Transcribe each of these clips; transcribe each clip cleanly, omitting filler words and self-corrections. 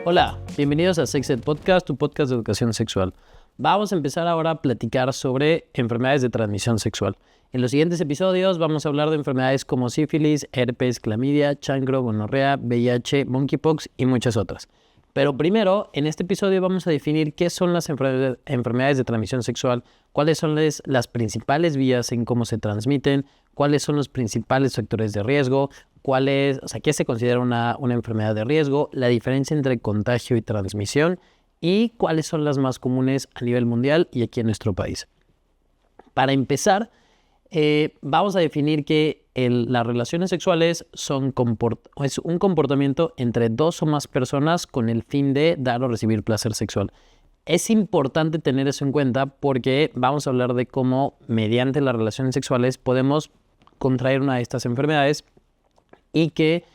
Hola, bienvenidos a Sex Ed Podcast, tu podcast de educación sexual. Vamos a empezar ahora a platicar sobre enfermedades de transmisión sexual. En los siguientes episodios vamos a hablar de enfermedades como sífilis, herpes, clamidia, chancro, gonorrea, VIH, monkeypox y muchas otras. Pero primero, en este episodio vamos a definir qué son las enfermedades de transmisión sexual, cuáles son las principales vías en cómo se transmiten, cuáles son los principales factores de riesgo, qué se considera una enfermedad de riesgo, la diferencia entre contagio y transmisión y cuáles son las más comunes a nivel mundial y aquí en nuestro país. Para empezar, vamos a definir que las relaciones sexuales es un comportamiento entre dos o más personas con el fin de dar o recibir placer sexual. Es importante tener eso en cuenta porque vamos a hablar de cómo mediante las relaciones sexuales podemos contraer una de estas enfermedades y que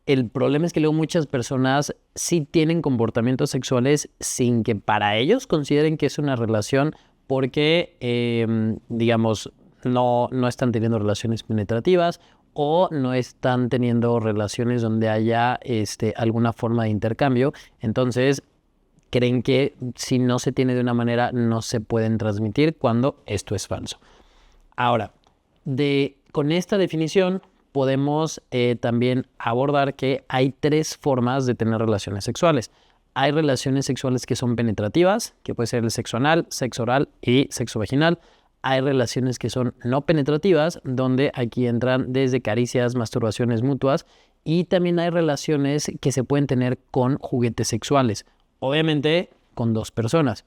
el problema es que luego muchas personas sí tienen comportamientos sexuales sin que para ellos consideren que es una relación porque, no están teniendo relaciones penetrativas o no están teniendo relaciones donde haya alguna forma de intercambio. Entonces, creen que si no se tiene de una manera no se pueden transmitir cuando esto es falso. Ahora, con esta definición podemos también abordar que hay tres formas de tener relaciones sexuales. Hay relaciones sexuales que son penetrativas, que puede ser el sexo anal, sexo oral y sexo vaginal. Hay relaciones que son no penetrativas, donde aquí entran desde caricias, masturbaciones mutuas, y también hay relaciones que se pueden tener con juguetes sexuales, obviamente con dos personas.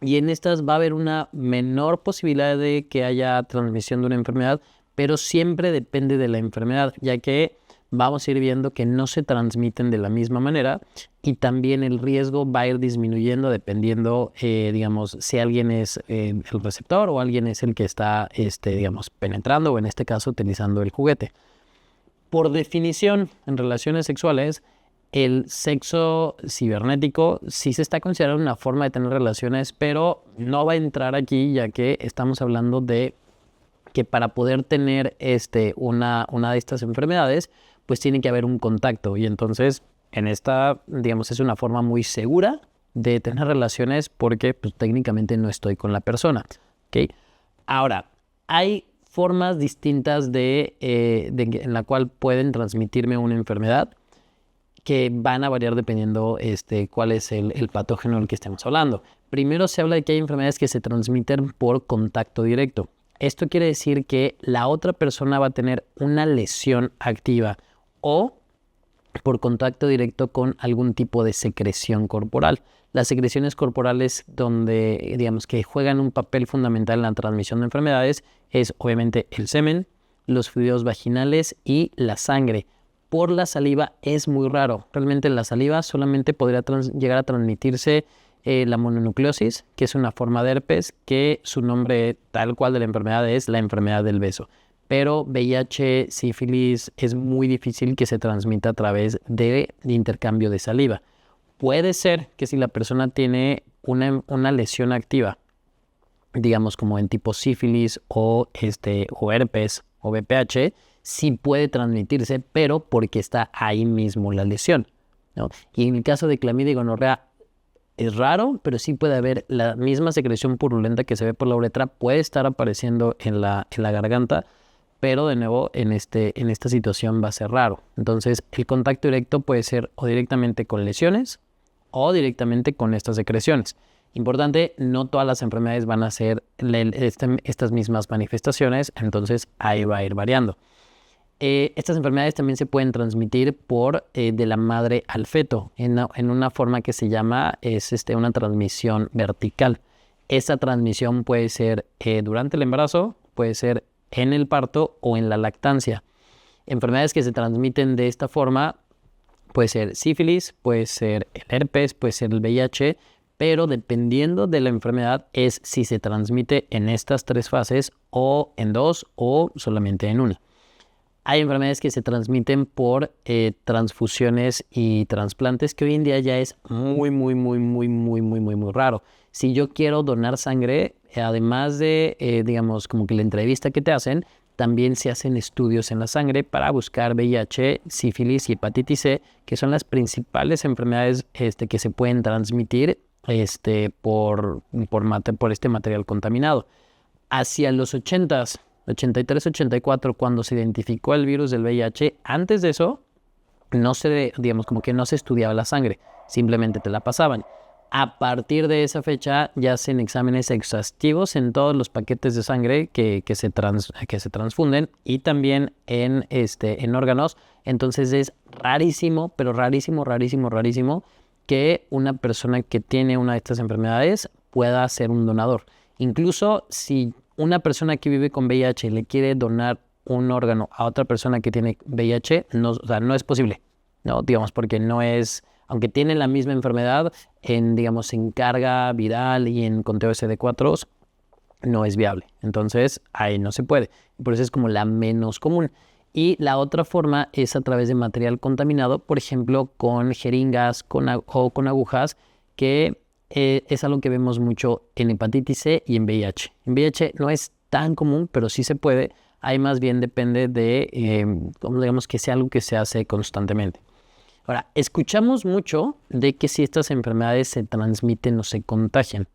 Y en estas va a haber una menor posibilidad de que haya transmisión de una enfermedad, pero siempre depende de la enfermedad, ya que vamos a ir viendo que no se transmiten de la misma manera y también el riesgo va a ir disminuyendo dependiendo, si alguien es el receptor o alguien es el que está, penetrando o en este caso utilizando el juguete. Por definición, en relaciones sexuales, el sexo cibernético sí se está considerando una forma de tener relaciones, pero no va a entrar aquí ya que estamos hablando de que para poder tener una de estas enfermedades, pues tiene que haber un contacto. Y entonces, en esta, es una forma muy segura de tener relaciones porque pues, técnicamente no estoy con la persona. ¿Okay? Ahora, hay formas distintas en la cual pueden transmitirme una enfermedad que van a variar dependiendo cuál es el patógeno del que estemos hablando. Primero se habla de que hay enfermedades que se transmiten por contacto directo. Esto quiere decir que la otra persona va a tener una lesión activa o por contacto directo con algún tipo de secreción corporal. Las secreciones corporales donde, que juegan un papel fundamental en la transmisión de enfermedades es obviamente el semen, los fluidos vaginales y la sangre. Por la saliva es muy raro. Realmente la saliva solamente podría llegar a transmitirse la mononucleosis, que es una forma de herpes, que su nombre tal cual de la enfermedad es la enfermedad del beso. Pero VIH, sífilis, es muy difícil que se transmita a través de intercambio de saliva. Puede ser que si la persona tiene una lesión activa, como en tipo sífilis o herpes o VPH, sí puede transmitirse, pero porque está ahí mismo la lesión, ¿no? Y en el caso de clamidia y gonorrea, es raro, pero sí puede haber la misma secreción purulenta que se ve por la uretra, puede estar apareciendo en la garganta, pero de nuevo en esta situación va a ser raro. Entonces el contacto directo puede ser o directamente con lesiones o directamente con estas secreciones. Importante, no todas las enfermedades van a ser estas mismas manifestaciones, entonces ahí va a ir variando. Estas enfermedades también se pueden transmitir de la madre al feto en una forma que se llama una transmisión vertical. Esta transmisión puede ser durante el embarazo, puede ser en el parto o en la lactancia. Enfermedades que se transmiten de esta forma puede ser sífilis, puede ser el herpes, puede ser el VIH, pero dependiendo de la enfermedad es si se transmite en estas tres fases o en dos o solamente en una. Hay enfermedades que se transmiten por transfusiones y trasplantes, que hoy en día ya es muy raro. Si yo quiero donar sangre, además de, digamos, como que la entrevista que te hacen, también se hacen estudios en la sangre para buscar VIH, sífilis y hepatitis C, que son las principales enfermedades que se pueden transmitir por este material contaminado. Hacia los 80s, 83, 84, cuando se identificó el virus del VIH, antes de eso, digamos, como que no se estudiaba la sangre, simplemente te la pasaban. A partir de esa fecha ya hacen exámenes exhaustivos en todos los paquetes de sangre que se transfunden y también en órganos. Entonces es rarísimo, pero rarísimo que una persona que tiene una de estas enfermedades pueda ser un donador. Incluso si una persona que vive con VIH le quiere donar un órgano a otra persona que tiene VIH, no, o sea, no es posible, ¿no? Digamos, porque no es, aunque tienen la misma enfermedad, digamos, en carga viral y en conteo CD4, no es viable. Entonces, ahí no se puede. Por eso es como la menos común. Y la otra forma es a través de material contaminado, por ejemplo, con jeringas o con agujas, que es algo que vemos mucho en hepatitis C y en VIH. En VIH no es tan común, pero sí se puede. Ahí más bien depende de, digamos, que sea algo que se hace constantemente. Ahora, escuchamos mucho de que si estas enfermedades se transmiten o se contagian.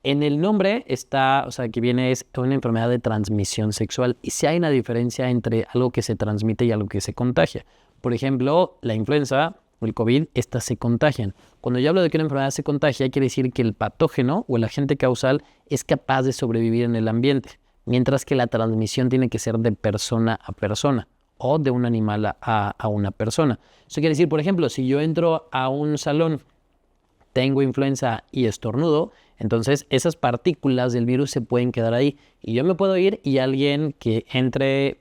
En el nombre está, o sea, que viene es una enfermedad de transmisión sexual. Y sí hay una diferencia entre algo que se transmite y algo que se contagia. Por ejemplo, la influenza o el COVID, estas se contagian. Cuando yo hablo de que una enfermedad se contagia, quiere decir que el patógeno o el agente causal es capaz de sobrevivir en el ambiente, mientras que la transmisión tiene que ser de persona a persona o de un animal a una persona. Eso quiere decir, por ejemplo, si yo entro a un salón, tengo influenza y estornudo, entonces esas partículas del virus se pueden quedar ahí y yo me puedo ir y alguien que entre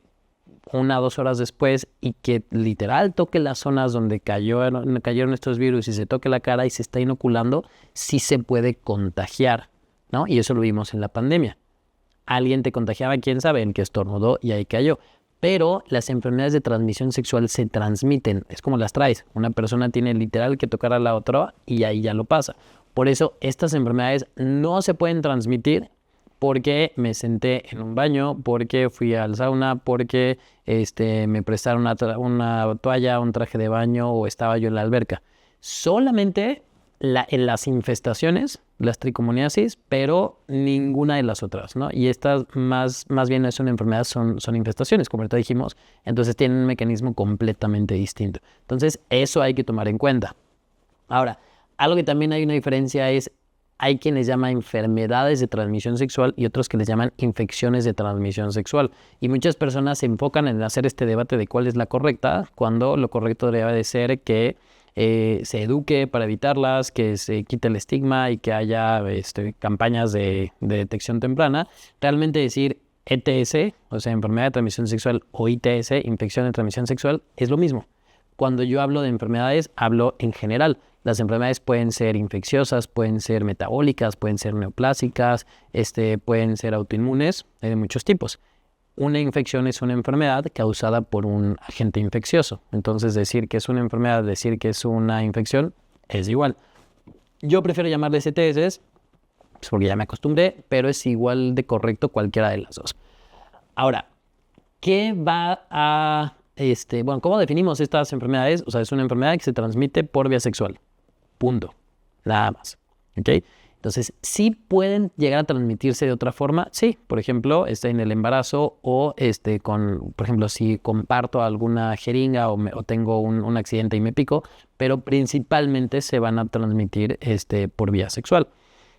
1 o 2 horas después y que literal toque las zonas donde cayeron estos virus y se toque la cara y se está inoculando, sí se puede contagiar, ¿no? Y eso lo vimos en la pandemia. Alguien te contagiaba, quién sabe, el que estornudó y ahí cayó. Pero las enfermedades de transmisión sexual se transmiten, es como las traes. Una persona tiene literal que tocar a la otra y ahí ya lo pasa. Por eso estas enfermedades no se pueden transmitir porque me senté en un baño, porque fui al sauna, porque me prestaron una toalla, un traje de baño o estaba yo en la alberca. Solamente en las infestaciones, las tricomoniasis, pero ninguna de las otras, ¿no? Y estas más bien no es una enfermedad, son infestaciones, como ahorita dijimos, entonces tienen un mecanismo completamente distinto. Entonces, eso hay que tomar en cuenta. Ahora, algo que también hay una diferencia es, hay quienes llaman enfermedades de transmisión sexual y otros que les llaman infecciones de transmisión sexual. Y muchas personas se enfocan en hacer este debate de cuál es la correcta, cuando lo correcto debe de ser que se eduque para evitarlas, que se quite el estigma y que haya campañas de detección temprana. Realmente decir ETS, o sea, enfermedad de transmisión sexual, o ITS, infección de transmisión sexual, es lo mismo. Cuando yo hablo de enfermedades, hablo en general. Las enfermedades pueden ser infecciosas, pueden ser metabólicas, pueden ser neoplásicas, pueden ser autoinmunes, hay de muchos tipos. Una infección es una enfermedad causada por un agente infeccioso. Entonces, decir que es una enfermedad, decir que es una infección, es igual. Yo prefiero llamarles ETS, pues porque ya me acostumbré, pero es igual de correcto cualquiera de las dos. Ahora, ¿qué va a... ¿cómo definimos estas enfermedades? O sea, es una enfermedad que se transmite por vía sexual. Punto. Nada más. ¿Ok? Entonces, ¿sí pueden llegar a transmitirse de otra forma? Sí, por ejemplo, en el embarazo o por ejemplo, si comparto alguna jeringa o tengo un accidente y me pico, pero principalmente se van a transmitir por vía sexual.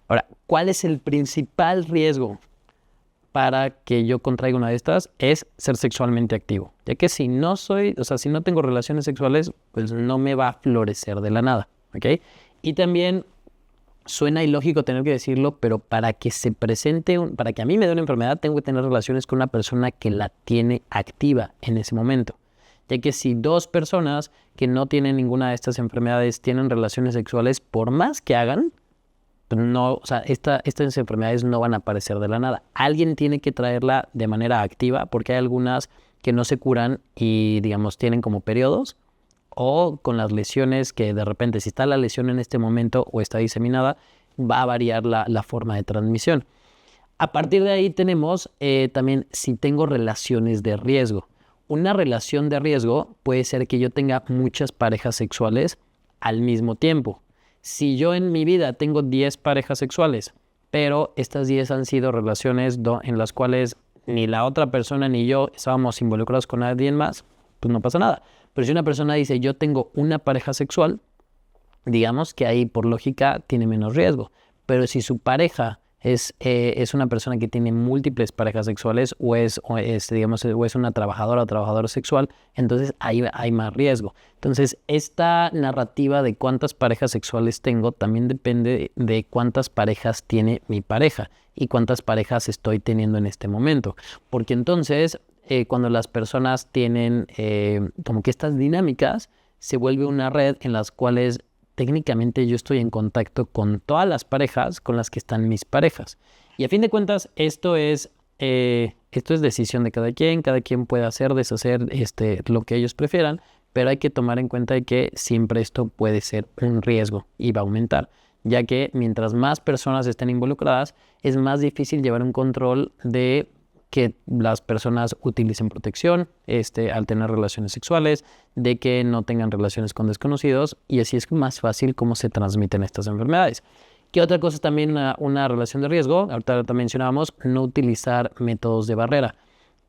Ahora, ¿cuál es el principal riesgo para que yo contraiga una de estas? Es ser sexualmente activo, ya que si no tengo relaciones sexuales, pues no me va a florecer de la nada, ¿ok? Y también suena ilógico tener que decirlo, pero para que se presente, para que a mí me dé una enfermedad, tengo que tener relaciones con una persona que la tiene activa en ese momento. Ya que si 2 personas que no tienen ninguna de estas enfermedades tienen relaciones sexuales, por más que hagan, no, o sea, estas enfermedades no van a aparecer de la nada. Alguien tiene que traerla de manera activa porque hay algunas que no se curan y, digamos, tienen como periodos, o con las lesiones que de repente, si está la lesión en este momento o está diseminada, va a variar la forma de transmisión. A partir de ahí tenemos también si tengo relaciones de riesgo. Una relación de riesgo puede ser que yo tenga muchas parejas sexuales al mismo tiempo. Si yo en mi vida tengo 10 parejas sexuales, pero estas 10 han sido relaciones en las cuales ni la otra persona ni yo estábamos involucrados con alguien más, pues no pasa nada. Pero si una persona dice yo tengo una pareja sexual, digamos que ahí por lógica tiene menos riesgo. Pero si su pareja es una persona que tiene múltiples parejas sexuales digamos, o es una trabajadora o trabajador sexual, entonces ahí hay más riesgo. Entonces, esta narrativa de cuántas parejas sexuales tengo también depende de cuántas parejas tiene mi pareja y cuántas parejas estoy teniendo en este momento. Porque entonces, cuando las personas tienen como que estas dinámicas, se vuelve una red en las cuales técnicamente yo estoy en contacto con todas las parejas con las que están mis parejas. Y a fin de cuentas, esto es decisión de cada quien puede hacer, deshacer lo que ellos prefieran, pero hay que tomar en cuenta de que siempre esto puede ser un riesgo y va a aumentar, ya que mientras más personas estén involucradas, es más difícil llevar un control de que las personas utilicen protección al tener relaciones sexuales, de que no tengan relaciones con desconocidos, y así es más fácil cómo se transmiten estas enfermedades. ¿Qué otra cosa es también una relación de riesgo? Ahorita mencionábamos no utilizar métodos de barrera.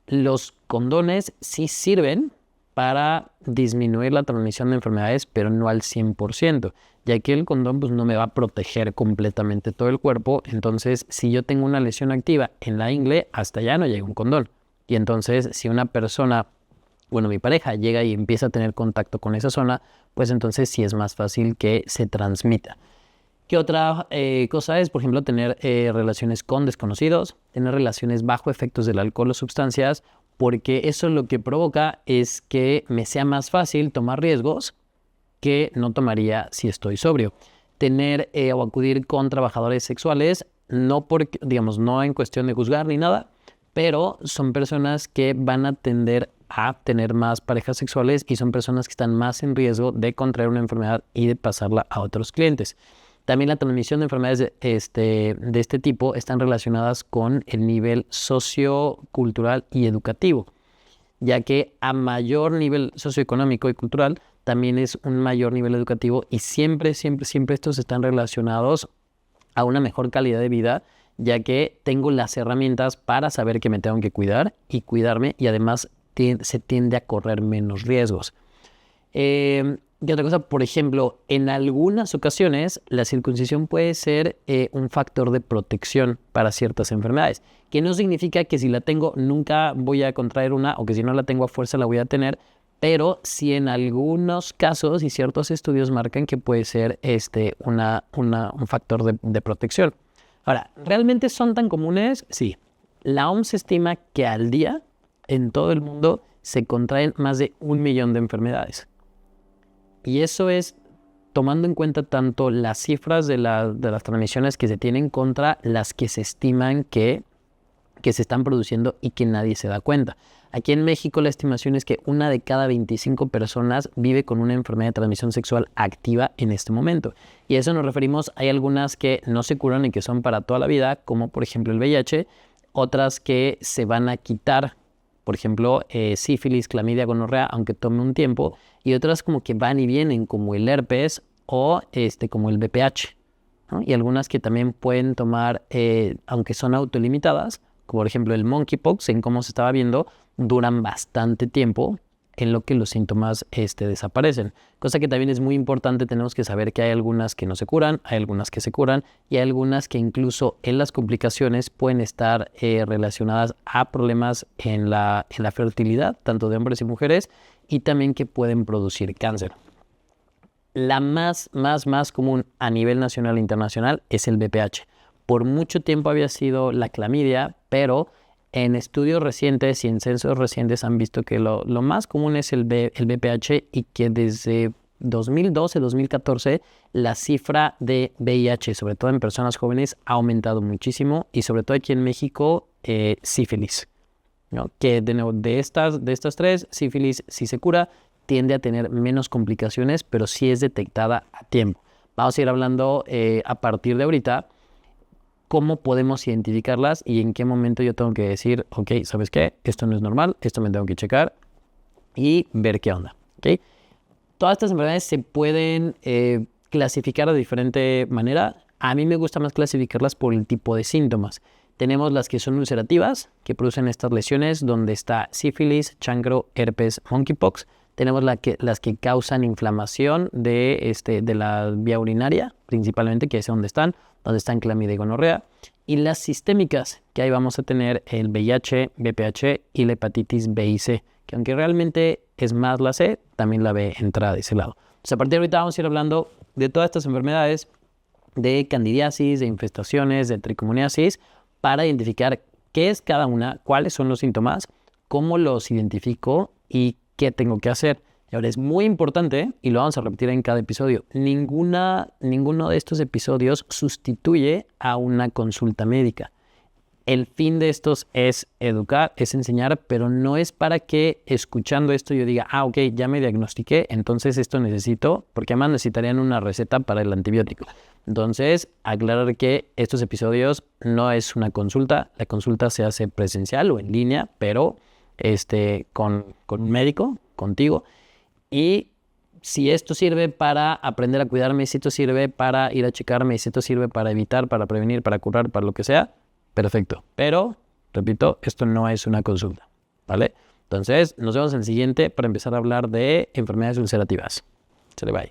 Los condones sí sirven para disminuir la transmisión de enfermedades, pero no al 100%, ya que el condón pues, no me va a proteger completamente todo el cuerpo. Entonces, si yo tengo una lesión activa en la ingle, hasta allá no llega un condón. Y entonces, si una persona, mi pareja llega y empieza a tener contacto con esa zona, pues entonces sí es más fácil que se transmita. ¿Qué otra cosa es? Por ejemplo, tener relaciones con desconocidos, tener relaciones bajo efectos del alcohol o sustancias, porque eso lo que provoca es que me sea más fácil tomar riesgos que no tomaría si estoy sobrio. Tener o acudir con trabajadores sexuales, no en cuestión de juzgar ni nada, pero son personas que van a tender a tener más parejas sexuales y son personas que están más en riesgo de contraer una enfermedad y de pasarla a otros clientes. También la transmisión de enfermedades de este tipo están relacionadas con el nivel sociocultural y educativo, ya que a mayor nivel socioeconómico y cultural también es un mayor nivel educativo, y siempre estos están relacionados a una mejor calidad de vida, ya que tengo las herramientas para saber que me tengo que cuidar y cuidarme, y además se tiende a correr menos riesgos. Y otra cosa, por ejemplo, en algunas ocasiones la circuncisión puede ser un factor de protección para ciertas enfermedades, que no significa que si la tengo nunca voy a contraer una, o que si no la tengo a fuerza la voy a tener, pero sí en algunos casos y ciertos estudios marcan que puede ser un factor de protección. Ahora, ¿realmente son tan comunes? Sí. La OMS estima que al día en todo el mundo se contraen más de 1 millón de enfermedades. Y eso es tomando en cuenta tanto las cifras de las transmisiones que se tienen contra las que se estiman que se están produciendo y que nadie se da cuenta. Aquí en México la estimación es que 1 de cada 25 personas vive con una enfermedad de transmisión sexual activa en este momento. Y a eso nos referimos, hay algunas que no se curan y que son para toda la vida, como por ejemplo el VIH, otras que se van a quitar, por ejemplo, sífilis, clamidia, gonorrea, aunque tome un tiempo, y otras como que van y vienen, como el herpes o como el VPH, ¿no? Y algunas que también pueden tomar, aunque son autolimitadas, como por ejemplo el monkeypox, en cómo se estaba viendo, duran bastante tiempo en lo que los síntomas desaparecen. Cosa que también es muy importante, tenemos que saber que hay algunas que no se curan, hay algunas que se curan, y hay algunas que incluso en las complicaciones pueden estar relacionadas a problemas en la fertilidad, tanto de hombres y mujeres, y también que pueden producir cáncer. La más común a nivel nacional e internacional es el VPH. Por mucho tiempo había sido la clamidia, pero en estudios recientes y en censos recientes han visto que lo más común es el VPH, y que desde 2012-2014 la cifra de VIH, sobre todo en personas jóvenes, ha aumentado muchísimo, y sobre todo aquí en México, sífilis. ¿no? Que de nuevo, de estas tres, sífilis sí se cura, tiende a tener menos complicaciones, pero sí es detectada a tiempo. Vamos a ir hablando a partir de ahorita cómo podemos identificarlas y en qué momento yo tengo que decir, ok, ¿sabes qué? Esto no es normal, esto me tengo que checar y ver qué onda, ¿ok? Todas estas enfermedades se pueden clasificar de diferente manera. A mí me gusta más clasificarlas por el tipo de síntomas. Tenemos las que son ulcerativas, que producen estas lesiones, donde está sífilis, chancro, herpes, monkeypox. Tenemos las que causan inflamación de la vía urinaria, principalmente, que es donde están clamidia y gonorrea. Y las sistémicas, que ahí vamos a tener el VIH, VPH y la hepatitis B y C, que aunque realmente es más la C, también la B entra de ese lado. Entonces, a partir de ahorita vamos a ir hablando de todas estas enfermedades, de candidiasis, de infestaciones, de tricomoniasis, para identificar qué es cada una, cuáles son los síntomas, cómo los identifico y qué tengo que hacer. Y ahora es muy importante, y lo vamos a repetir en cada episodio, ninguno de estos episodios sustituye a una consulta médica. El fin de estos es educar, es enseñar, pero no es para que escuchando esto yo diga, ok, ya me diagnostiqué, entonces esto necesito, porque además necesitarían una receta para el antibiótico. Entonces, aclarar que estos episodios no es una consulta, la consulta se hace presencial o en línea, pero con un médico, contigo. Y si esto sirve para aprender a cuidarme, si esto sirve para ir a checarme, si esto sirve para evitar, para prevenir, para curar, para lo que sea, perfecto. Pero, repito, esto no es una consulta, ¿vale? Entonces, nos vemos en el siguiente para empezar a hablar de enfermedades ulcerativas. Se le va.